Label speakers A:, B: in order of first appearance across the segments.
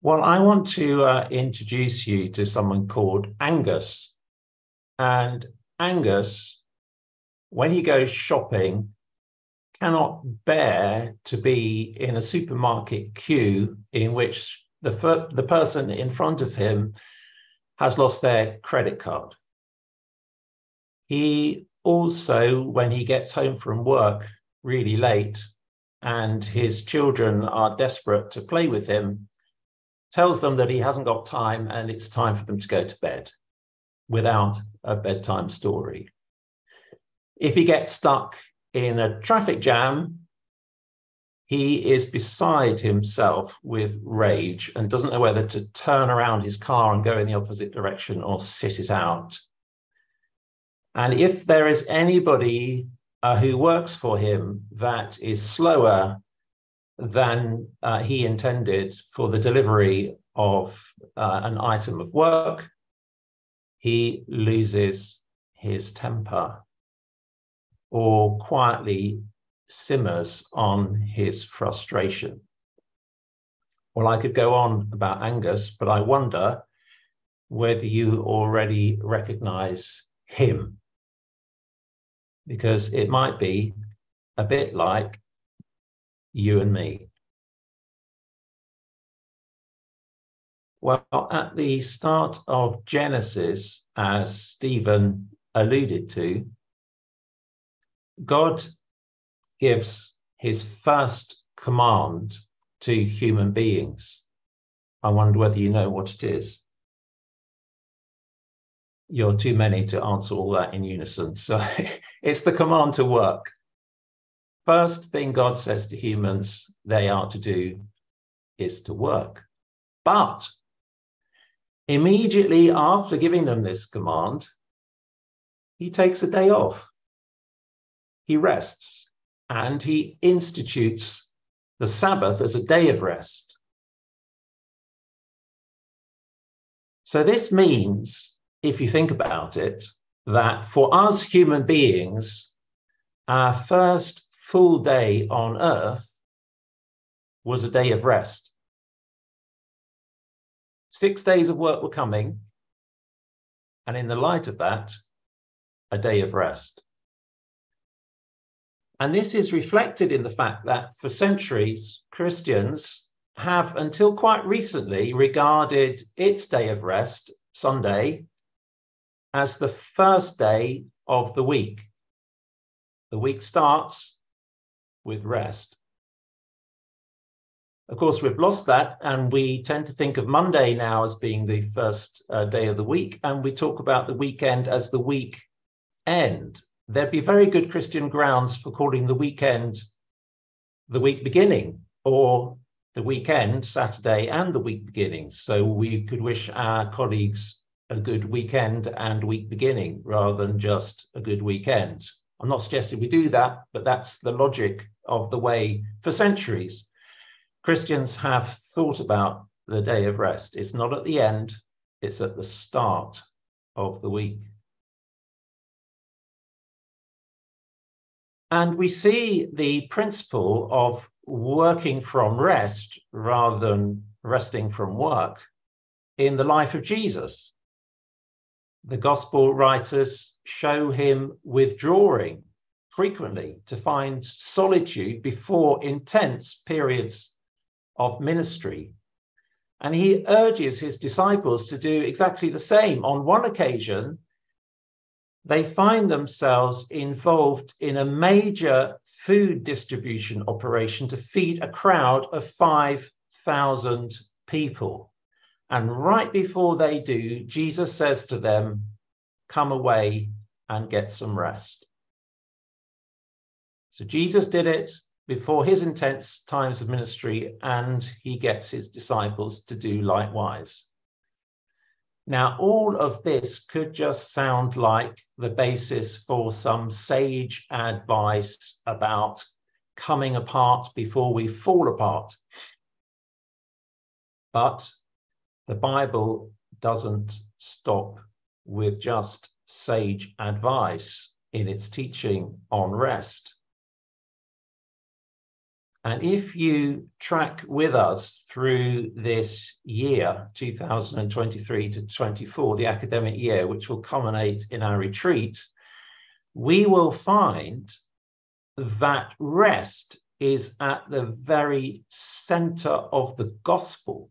A: Well, I want to introduce you to someone called Angus. And Angus, when he goes shopping, cannot bear to be in a supermarket queue in which the person in front of him has lost their credit card. He also, when he gets home from work really late and his children are desperate to play with him, tells them that he hasn't got time and it's time for them to go to bed without a bedtime story. If he gets stuck in a traffic jam, he is beside himself with rage and doesn't know whether to turn around his car and go in the opposite direction or sit it out. And if there is anybody who works for him that is slower than he intended for the delivery of an item of work, he loses his temper or quietly simmers on his frustration. Well, I could go on about Angus, but I wonder whether you already recognize him, because it might be a bit like you and me. Well, at the start of Genesis, as Stephen alluded to, God gives his first command to human beings. I wonder whether you know what it is. You're too many to answer all that in unison. So it's the command to work. First thing God says to humans they are to do is to work. But immediately after giving them this command, he takes a day off. He rests and he institutes the Sabbath as a day of rest. So this means, if you think about it, that for us human beings, our first full day on earth was a day of rest. 6 days of work were coming, and in the light of that, a day of rest. And this is reflected in the fact that for centuries, Christians have, until quite recently, regarded its day of rest, Sunday, as the first day of the week. The week starts with rest. Of course, we've lost that, and we tend to think of Monday now as being the first day of the week, and we talk about the weekend as the week end. There'd be very good Christian grounds for calling the weekend the week beginning, or the weekend, Saturday, and the week beginning. So we could wish our colleagues a good weekend and week beginning rather than just a good weekend. I'm not suggesting we do that, but that's the logic of the way for centuries Christians have thought about the day of rest. It's not at the end, it's at the start of the week. And we see the principle of working from rest rather than resting from work in the life of Jesus. The gospel writers show him withdrawing frequently to find solitude before intense periods of ministry. And he urges his disciples to do exactly the same. On one occasion, they find themselves involved in a major food distribution operation to feed a crowd of 5,000 people. And right before they do, Jesus says to them, "Come away and get some rest." So Jesus did it before his intense times of ministry, and he gets his disciples to do likewise. Now, all of this could just sound like the basis for some sage advice about coming apart before we fall apart. But the Bible doesn't stop with just sage advice in its teaching on rest. And if you track with us through this year, 2023 to 24, the academic year, which will culminate in our retreat, we will find that rest is at the very center of the gospel.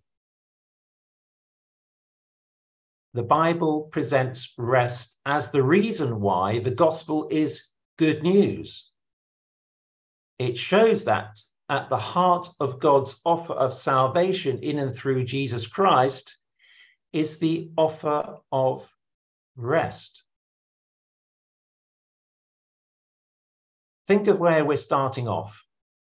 A: The Bible presents rest as the reason why the gospel is good news. It shows that at the heart of God's offer of salvation in and through Jesus Christ is the offer of rest. Think of where we're starting off.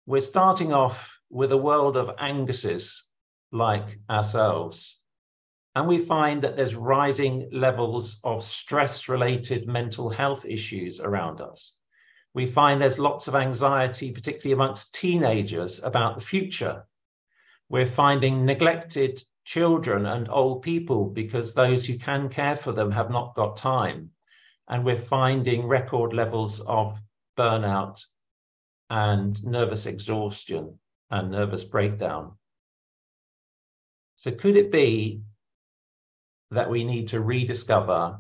A: We're starting off with a world of Anguses like ourselves. And we find that there's rising levels of stress-related mental health issues around us. We find there's lots of anxiety, particularly amongst teenagers, about the future. We're finding neglected children and old people because those who can care for them have not got time. And we're finding record levels of burnout and nervous exhaustion and nervous breakdown. So could it be that we need to rediscover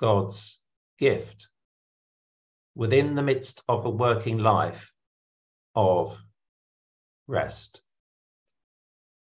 A: God's gift within the midst of a working life of rest?